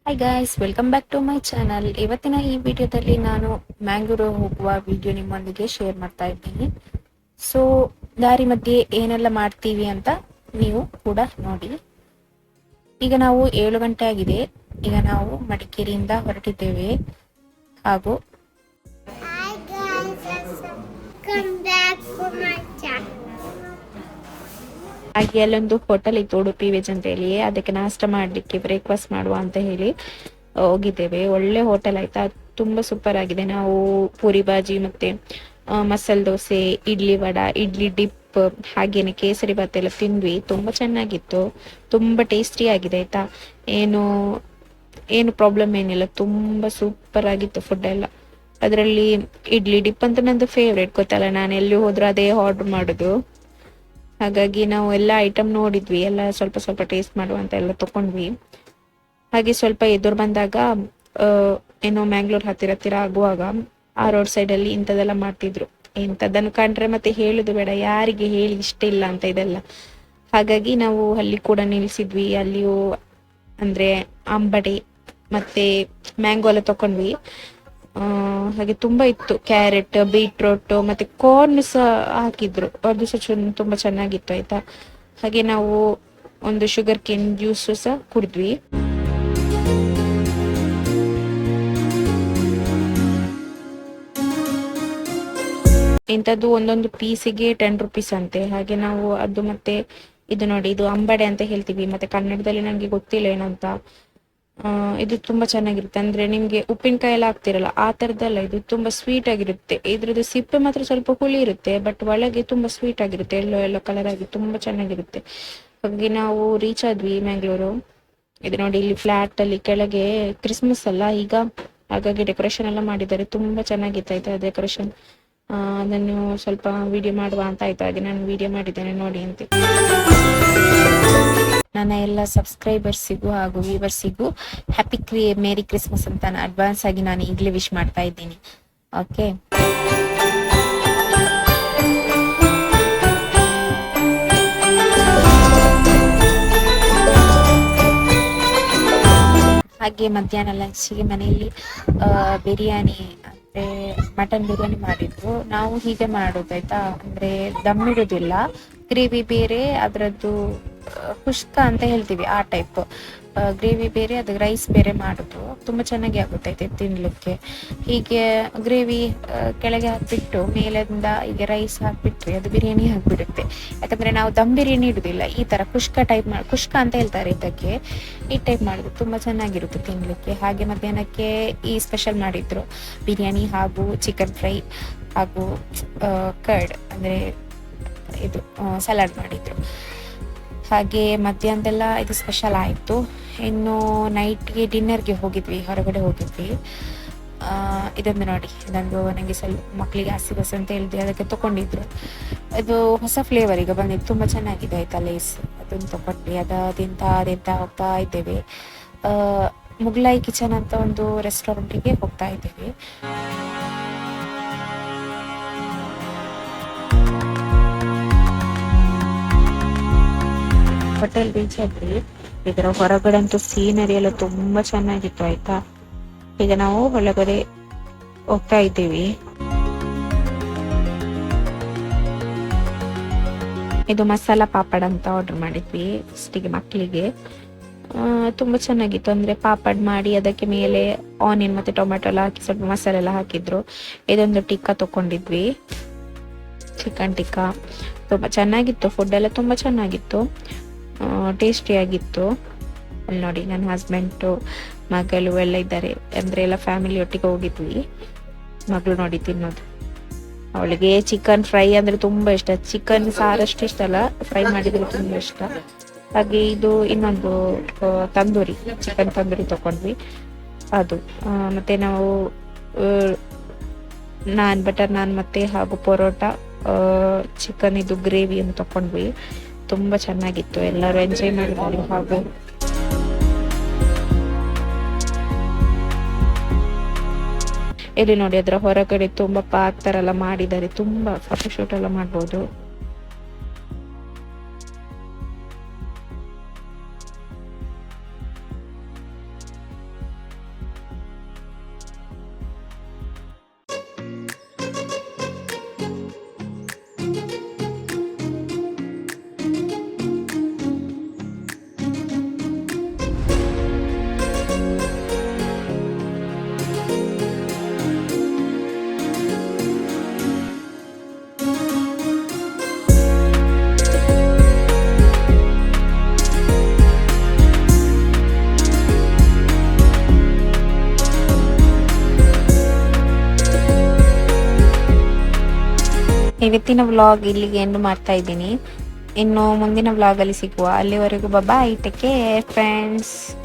Hi guys, welcome back to my channel. ಇವತ್ತಿನ ಈ ವಿಡಿಯೋದಲ್ಲಿ ನಾನು ಮ್ಯಾಂಗ್ಳೂರು ಹೋಗುವ ವಿಡಿಯೋ ನಿಮ್ಮೊಂದಿಗೆ ಶೇರ್ ಮಾಡ್ತಾ ಇದ್ದೀನಿ. ಸೊ ದಾರಿ ಮಧ್ಯೆ ಏನೆಲ್ಲ ಮಾಡ್ತೀವಿ ಅಂತ ನೀವು ಕೂಡ ನೋಡಿ. ಈಗ ನಾವು 7 ಗಂಟೆ ಆಗಿದೆ. ಈಗ ನಾವು ಮಡಿಕೇರಿಯಿಂದ ಹೊರಟಿದ್ದೇವೆ. ಹಾಗೂ Hi guys, welcome back to my channel. ಹಾಗೆ ಅಲ್ಲೊಂದು ಹೋಟೆಲ್ ಇತ್ತು, ಉಡುಪಿ ವೆಜ್ ಅಂತ ಹೇಳಿ. ಅದಕ್ಕೆ ನಾಷ್ಟ ಮಾಡ್ಲಿಕ್ಕೆ ಬ್ರೇಕ್ಫಾಸ್ಟ್ ಮಾಡುವ ಅಂತ ಹೇಳಿ ಹೋಗಿದ್ದೇವೆ. ಒಳ್ಳೆ ಹೋಟೆಲ್ ಆಯ್ತಾ, ತುಂಬಾ ಸೂಪರ್ ಆಗಿದೆ. ನಾವು ಪೂರಿ ಬಾಜಿ ಮತ್ತೆ ಮಸಾಲೆ ದೋಸೆ, ಇಡ್ಲಿ ವಡ, ಇಡ್ಲಿ ಡಿಪ್, ಹಾಗೇನೆ ಕೇಸರಿ ಬಾತ್ ಎಲ್ಲ ತಿಂದ್ವಿ. ತುಂಬಾ ಚೆನ್ನಾಗಿತ್ತು, ತುಂಬಾ ಟೇಸ್ಟಿ ಆಗಿದೆ ಆಯ್ತಾ. ಏನು ಏನು ಪ್ರಾಬ್ಲಮ್ ಏನಿಲ್ಲ, ತುಂಬಾ ಸೂಪರ್ ಆಗಿತ್ತು ಫುಡ್ ಎಲ್ಲ. ಅದರಲ್ಲಿ ಇಡ್ಲಿ ಡಿಪ್ ಅಂತ ನಂದು ಫೇವ್ರೇಟ್, ಗೊತ್ತಲ್ಲ, ನಾನು ಎಲ್ಲಿ ಹೋದ್ರೂ ಅದೇ ಆರ್ಡರ್ ಮಾಡುದು. ಹಾಗಾಗಿ ನಾವು ಎಲ್ಲ ಐಟಮ್ ನೋಡಿದ್ವಿ, ಎಲ್ಲ ಸ್ವಲ್ಪ ಸ್ವಲ್ಪ ಟೇಸ್ಟ್ ಮಾಡುವಂತ ಎಲ್ಲ ತಕೊಂಡ್ವಿ. ಹಾಗೆ ಸ್ವಲ್ಪ ಎದುರು ಬಂದಾಗ ಏನೋ ಮ್ಯಾಂಗ್ಳೂರ್ ಹತ್ತಿರ ಆಗುವಾಗ ಆ ರೋಡ್ ಸೈಡ್ ಅಲ್ಲಿ ಇಂಥದೆಲ್ಲ ಮಾಡ್ತಿದ್ರು. ಇಂಥದ್ದನ್ನು ಕಂಡ್ರೆ ಮತ್ತೆ ಹೇಳುದು ಬೇಡ, ಯಾರಿಗೆ ಹೇಳಿ ಇಷ್ಟ ಇಲ್ಲ ಅಂತ ಇದೆಲ್ಲ. ಹಾಗಾಗಿ ನಾವು ಅಲ್ಲಿ ಕೂಡ ನಿಲ್ಸಿದ್ವಿ. ಅಲ್ಲಿಯೂ ಅಂದ್ರೆ ಅಂಬಡೆ ಮತ್ತೆ ಮ್ಯಾಂಗೋ ಎಲ್ಲ ತಕೊಂಡ್ವಿ. ಹಾಗೆ ತುಂಬಾ ಇತ್ತು, ಕ್ಯಾರೆಟ್, ಬೀಟ್ರೋಟ್ ಮತ್ತೆ ಕಾರ್ನ್ ಸಹ ಹಾಕಿದ್ರು. ಅದು ಸಹ ತುಂಬಾ ಚೆನ್ನಾಗಿತ್ತು ಆಯ್ತಾ. ಹಾಗೆ ನಾವು ಒಂದು ಶುಗರ್ ಕೇನ್ ಜ್ಯೂಸ್ ಸಹ ಕುಡಿದ್ವಿ. ಇಂಥದ್ದು ಒಂದೊಂದು ಪೀಸಿಗೆ 10 ರುಪೀಸ್ ಅಂತೆ. ಹಾಗೆ ನಾವು ಅದು ಮತ್ತೆ ಇದು ನೋಡಿ, ಇದು ಅಂಬಡೆ ಅಂತ ಹೇಳ್ತೀವಿ, ಮತ್ತೆ ಕನ್ನಡದಲ್ಲಿ ನಂಗೆ ಗೊತ್ತಿಲ್ಲ ಏನಂತ. ಇದು ತುಂಬಾ ಚೆನ್ನಾಗಿರುತ್ತೆ. ಅಂದ್ರೆ ನಿಮ್ಗೆ ಉಪ್ಪಿನಕಾಯಿ ಎಲ್ಲ ಹಾಕ್ತಿರಲ್ಲ ಆ ತರದಲ್ಲ, ಇದು ತುಂಬಾ ಸ್ವೀಟ್ ಆಗಿರುತ್ತೆ. ಇದ್ರದ್ದು ಸಿಪ್ಪೆ ಮಾತ್ರ ಸ್ವಲ್ಪ ಹುಳಿ ಇರುತ್ತೆ, ಬಟ್ ಒಳಗೆ ತುಂಬಾ ಸ್ವೀಟ್ ಆಗಿರುತ್ತೆ, ಎಲ್ಲೋ ಎಲ್ಲೋ ಕಲರ್ ಆಗಿ ತುಂಬಾ ಚೆನ್ನಾಗಿರುತ್ತೆ. ಹಾಗೆ ನಾವು ರೀಚ್ ಆದ್ವಿ ಮ್ಯಾಂಗ್ಳೂರು. ಇದು ನೋಡಿ, ಇಲ್ಲಿ ಫ್ಲಾಟ್ ಅಲ್ಲಿ ಕೆಳಗೆ ಕ್ರಿಸ್ಮಸ್ ಅಲ್ಲ ಈಗ, ಹಾಗಾಗಿ ಡೆಕೋರೇಷನ್ ಎಲ್ಲ ಮಾಡಿದ್ದಾರೆ. ತುಂಬಾ ಚೆನ್ನಾಗಿತ್ತು ಆಯ್ತಾ ಡೆಕೋರೇಷನ್. ಅದನ್ನು ಸ್ವಲ್ಪ ವಿಡಿಯೋ ಮಾಡುವ ಅಂತ ಆಯ್ತು, ಹಾಗೆ ನಾನು ವಿಡಿಯೋ ಮಾಡಿದ್ದೇನೆ, ನೋಡಿ ಅಂತ. ನನ್ನ ಎಲ್ಲ ಸಬ್ಸ್ಕ್ರೈಬರ್ಸಿಗೂ ಹಾಗೂ ವ್ಯೂವರ್ಸಿಗೂ ಮೇರಿ ಕ್ರಿಸ್ಮಸ್ ಅಂತ ಅಡ್ವಾನ್ಸ್ ಆಗಿ ನಾನು ಈಗಲೇ ವಿಶ್ ಮಾಡ್ತಾ ಇದ್ದೀನಿ. ಓಕೆ, ಹಾಗೆ ಮಧ್ಯಾಹ್ನ ಲಂಚಿಗೆ ಮನೆಯಲ್ಲಿ ಬಿರಿಯಾನಿ ಅಂದ್ರೆ ಮಟನ್ ಬಿರಿಯಾನಿ ಮಾಡಿದ್ರು. ನಾವು ಹೀಗೆ ಮಾಡೋದಾಯ್ತಾ, ಅಂದ್ರೆ ದಮ್ ಇಡುದಿಲ್ಲ, ಗ್ರೇವಿ ಬೇರೆ, ಅದರದ್ದು ಕುಷ್ಕ ಅಂತ ಹೇಳ್ತೀವಿ ಆ ಟೈಪ್. ಗ್ರೇವಿ ಬೇರೆ, ಅದು ರೈಸ್ ಬೇರೆ ಮಾಡುದು. ತುಂಬಾ ಚೆನ್ನಾಗಿ ಆಗುತ್ತೆ ತಿನ್ಲಿಕ್ಕೆ. ಹೀಗೆ ಗ್ರೇವಿ ಕೆಳಗೆ ಹಾಕ್ಬಿಟ್ಟು ಮೇಲಿಂದ ಹೀಗೆ ರೈಸ್ ಹಾಕ್ಬಿಟ್ರೆ ಅದು ಬಿರಿಯಾನಿ ಹಾಕ್ಬಿಡುತ್ತೆ. ಯಾಕಂದ್ರೆ ನಾವು ದಮ್ ಬಿರಿಯಾನಿ ಇಡುದಿಲ್ಲ, ಈ ತರ ಕುಷ್ಕ ಅಂತ ಹೇಳ್ತಾರೆ ಇದಕ್ಕೆ. ಈ ಟೈಪ್ ಮಾಡುದು ತುಂಬಾ ಚೆನ್ನಾಗಿರುತ್ತೆ ತಿನ್ಲಿಕ್ಕೆ. ಹಾಗೆ ಮಧ್ಯಾಹ್ನಕ್ಕೆ ಈ ಸ್ಪೆಷಲ್ ಮಾಡಿದ್ರು, ಬಿರಿಯಾನಿ ಹಾಗೂ ಚಿಕನ್ ಫ್ರೈ ಹಾಗೂ ಕರ್ಡ್ ಅಂದ್ರೆ ಇದು ಸಲಾಡ್ ಮಾಡಿದ್ರು. ಹಾಗೆ ಮಧ್ಯಾಹ್ನದೆಲ್ಲ ಇದು ಸ್ಪೆಷಲ್ ಆಯಿತು. ಇನ್ನು ನೈಟ್ಗೆ ಡಿನ್ನರ್ಗೆ ಹೋಗಿದ್ವಿ, ಹೊರಗಡೆ ಹೋಗಿದ್ವಿ. ಇದೊಂದು ನೋಡಿ, ಇದೊಂದು ನನಗೆ ಸ್ವಲ್ಪ ಮಕ್ಕಳಿಗೆ ಹಸಿ ಬಸ್ ಅಂತ ಹೇಳಿದ್ವಿ, ಅದಕ್ಕೆ ತಗೊಂಡಿದ್ರು. ಇದು ಹೊಸ ಫ್ಲೇವರ್ ಈಗ ಬಂದಿದ್ದು, ತುಂಬಾ ಚೆನ್ನಾಗಿದೆ ಆಯ್ತಾ ಲೇಸ್. ಅದನ್ನು ತಗೊಂಡ್ವಿ. ಅದೆಂತ ಹೋಗ್ತಾ ಇದ್ದೇವೆ. ಮುಗ್ಲಾಯಿ ಕಿಚನ್ ಅಂತ ಒಂದು ರೆಸ್ಟೋರೆಂಟಿಗೆ ಹೋಗ್ತಾ ಇದ್ದೇವೆ. ಹೋಟೆಲ್ ರೀಚ್ ಆದ್ವಿ. ಇದರ ಹೊರಗಡೆ ಅಂತೂ ಸೀನರಿ ಎಲ್ಲ ತುಂಬಾ ಚೆನ್ನಾಗಿತ್ತು ಆಯ್ತಾ. ಈಗ ನಾವು ಒಳಗಡೆ ಹೋಗ್ತಾ ಇದ್ದೀವಿ. ಇದು ಮಸಾಲಾ ಪಾಪಡ್ ಅಂತ ಆರ್ಡರ್ ಮಾಡಿದ್ವಿ ಫಸ್ಟಿಗೆ ಮಕ್ಕಳಿಗೆ. ತುಂಬಾ ಚೆನ್ನಾಗಿತ್ತು. ಅಂದ್ರೆ ಪಾಪಡ್ ಮಾಡಿ ಅದಕ್ಕೆ ಮೇಲೆ ಆನಿಯನ್ ಮತ್ತೆ ಟೊಮೆಟೊ ಎಲ್ಲ ಹಾಕಿ ಸ್ವಲ್ಪ ಮಸಾಲೆ ಎಲ್ಲ ಹಾಕಿದ್ರು. ಇದೊಂದು ಟಿಕ್ಕಾ ತಕೊಂಡಿದ್ವಿ, ಚಿಕನ್ ಟಿಕ್ಕಾ. ತುಂಬಾ ಚೆನ್ನಾಗಿತ್ತು, ಫುಡ್ ಎಲ್ಲ ತುಂಬಾ ಚೆನ್ನಾಗಿತ್ತು, ಟೇಸ್ಟಿ ಆಗಿತ್ತು. ಅಲ್ಲಿ ನೋಡಿ, ನನ್ನ ಹಸ್ಬೆಂಡ್, ಮಗಳು ಎಲ್ಲ ಇದ್ದಾರೆ. ಅಂದ್ರೆ ಎಲ್ಲ ಫ್ಯಾಮಿಲಿ ಒಟ್ಟಿಗೆ ಹೋಗಿದ್ವಿ. ಮಗಳು ನೋಡಿ ತಿನ್ನೋದು, ಅವಳಿಗೆ ಚಿಕನ್ ಫ್ರೈ ಅಂದ್ರೆ ತುಂಬಾ ಇಷ್ಟ. ಚಿಕನ್ ಸಾರಷ್ಟು ಇಷ್ಟ ಅಲ್ಲ, ಫ್ರೈ ಮಾಡಿದ್ರೆ ತುಂಬಾ ಇಷ್ಟ. ಹಾಗೆ ಇದು ಇನ್ನೊಂದು ತಂದೂರಿ, ಚಿಕನ್ ತಂದೂರಿ ತಕೊಂಡ್ವಿ. ಅದು ಮತ್ತೆ ನಾವು ಬಟರ್ ನಾನ್ ಮತ್ತೆ ಹಾಗೂ ಪರೋಟ, ಚಿಕನ್ ಇದು ಗ್ರೇವಿಯನ್ನು ತಕೊಂಡ್ವಿ. ತುಂಬಾ ಚೆನ್ನಾಗಿತ್ತು, ಎಲ್ಲರೂ ಎಂಜಾಯ್ ಮಾಡಿದ್ದಾರೆ. ಹಾಗೂ ಇಲ್ಲಿ ನೋಡಿ, ಅದರ ಹೊರಗಡೆ ತುಂಬಾ ಪಾರ್ಕ್ ತರ ಎಲ್ಲ ಮಾಡಿದ್ದಾರೆ, ತುಂಬಾ ಫೋಟೋಶೂಟ್ ಎಲ್ಲ ಮಾಡ್ಬೋದು. ಇವತ್ತಿನ ವ್ಲಾಗ್ ಇಲ್ಲಿಗೆ ಎಂಡ್ ಮಾಡ್ತಾ ಇದ್ದೀನಿ. ಇನ್ನು ಮುಂದಿನ ವ್ಲಾಗಲ್ಲಿ ಸಿಗುವ. ಅಲ್ಲಿವರೆಗೂ ಬಾಯ್, ಟೇಕ್ ಕೇರ್ ಫ್ರೆಂಡ್ಸ್.